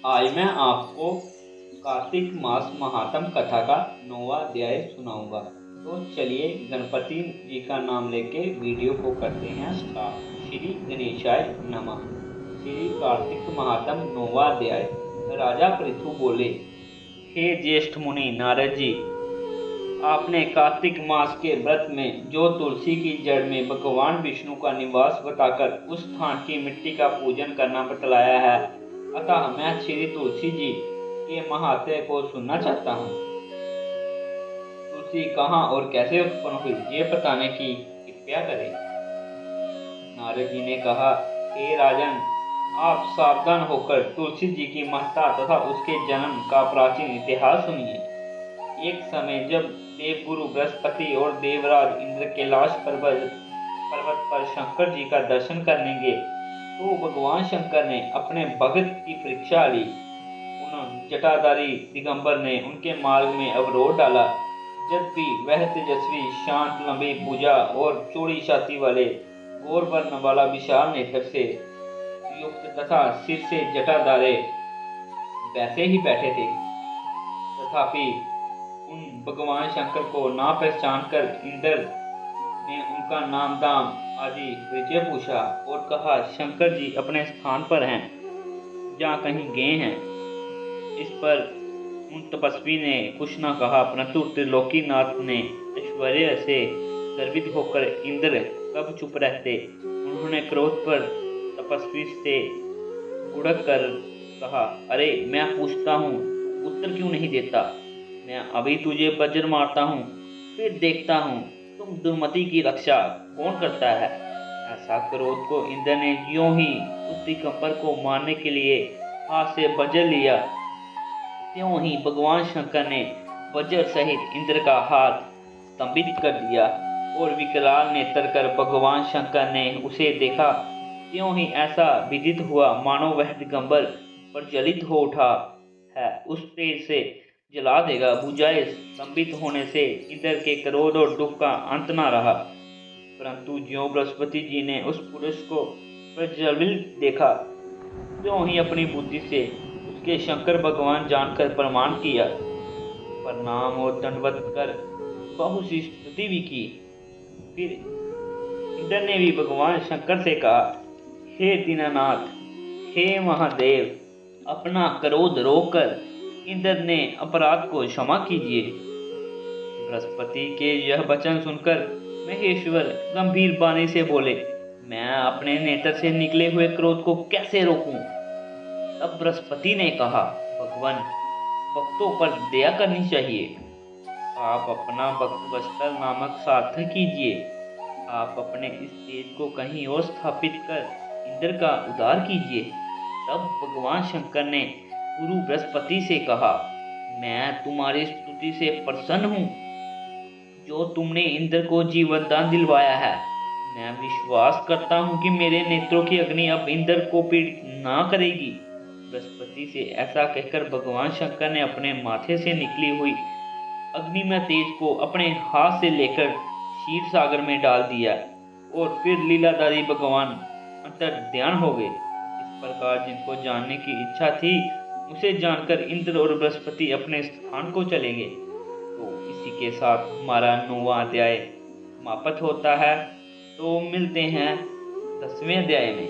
आज मैं आपको कार्तिक मास महात्म कथा का 9वां अध्याय सुनाऊंगा। तो चलिए गणपति जी का नाम लेके वीडियो को करते हैं स्टार्ट। श्री गणेशाय नमः। श्री कार्तिक महात्म 9वां अध्याय। राजा पृथु बोले, हे ज्येष्ठ मुनि नारद जी, आपने कार्तिक मास के व्रत में जो तुलसी की जड़ में भगवान विष्णु का निवास बताकर उस स्थान की मिट्टी का पूजन करना बतलाया है, अतः मैं श्री तुलसी जी के महात्म्य को सुनना चाहता हूँ। तुलसी कहाँ और कैसे उत्पन्न हुई, ये बताने की कृपया करें। नारद जी ने कहा, हे राजन, आप सावधान होकर तुलसी जी की महत्ता तथा उसके जन्म का प्राचीन इतिहास सुनिए। एक समय जब देवगुरु बृहस्पति और देवराज इंद्र कैलाश पर्वत पर शंकर जी का दर्शन करने गए, तो भगवान शंकर ने अपने भगत की परीक्षा ली। उन जटाधारी दिगंबर ने उनके मार्ग में अवरोध डाला। जब भी वह तेजस्वी, शांत, लंबी भुजा और चौड़ी छाती वाले, गौर वर्ण वाला, विशाल नेत्र से युक्त तथा सिर से जटाधारे वैसे ही बैठे थे, तथापि उन भगवान शंकर को ना पहचान कर इंद्र ने उनका नाम दाम आदि परिचय पूछा और कहा, शंकर जी अपने स्थान पर हैं, जहाँ कहीं गए हैं। इस पर उन तपस्वी ने कुछ न कहा, परंतु त्रिलोकीनाथ ने ऐश्वर्य से गर्वित होकर इंद्र कब चुप रहते, उन्होंने क्रोध पर तपस्वी से उड़क कर कहा, अरे मैं पूछता हूँ, उत्तर क्यों नहीं देता? मैं अभी तुझे वज्र मारता हूँ, फिर देखता हूँ तुम दुर्मति की रक्षा कौन करता है। ऐसा क्रोध को इंद्र ने ज्यों ही उस दिगंबर को मारने के लिए हाथ से वज्र लिया, त्यों ही भगवान शंकर ने वज्र सहित इंद्र का हाथ स्तंभित कर दिया और विकराल नेत्र कर भगवान शंकर ने उसे देखा। त्यों ही ऐसा विदित हुआ मानो वह दिगंबर प्रज्वलित हो उठा है, उस तेज से जला देगा। भुजाएं स्तंभित होने से इंद्र के क्रोध और दुख का अंत न रहा, परंतु ज्यों बृहस्पति जी ने उस पुरुष को प्रज्वलित देखा, त्यों ही अपनी बुद्धि से उसके शंकर भगवान जानकर प्रमाण किया, प्रणाम और दंडवत कर बहुत सी स्तुति भी की। फिर इंद्र ने भी भगवान शंकर से कहा, हे दीनानाथ, हे महादेव, अपना क्रोध रोककर इंद्र ने अपराध को क्षमा कीजिए। बृहस्पति के यह वचन सुनकर महेश्वर गंभीर वाणी से बोले, मैं अपने नेत्र से निकले हुए क्रोध को कैसे रोकूं? तब बृहस्पति ने कहा, भगवान, भक्तों पर दया करनी चाहिए। आप अपना भक्त वत्सल नामक सार्थक कीजिए। आप अपने इस तेज को कहीं और स्थापित कर इंद्र का उद्धार कीजिए। तब भगवान शंकर ने गुरु बृहस्पति से कहा, मैं तुम्हारी स्तुति से प्रसन्न हूँ, जो तुमने इंद्र को जीवन दान दिलवाया है। मैं विश्वास करता हूँ कि मेरे नेत्रों की अग्नि अब इंद्र को पीड़ित ना करेगी। बृहस्पति से ऐसा कहकर भगवान शंकर ने अपने माथे से निकली हुई अग्नि में तेज को अपने हाथ से लेकर क्षीर सागर में डाल दिया और फिर लीलाधारी भगवान अंतर ध्यान हो गए। इस प्रकार जिनको जानने की इच्छा थी, उसे जानकर इंद्र और बृहस्पति अपने स्थान को चले गए। तो इसी के साथ हमारा 9वां अध्याय समाप्त होता है। तो मिलते हैं 10वें अध्याय में।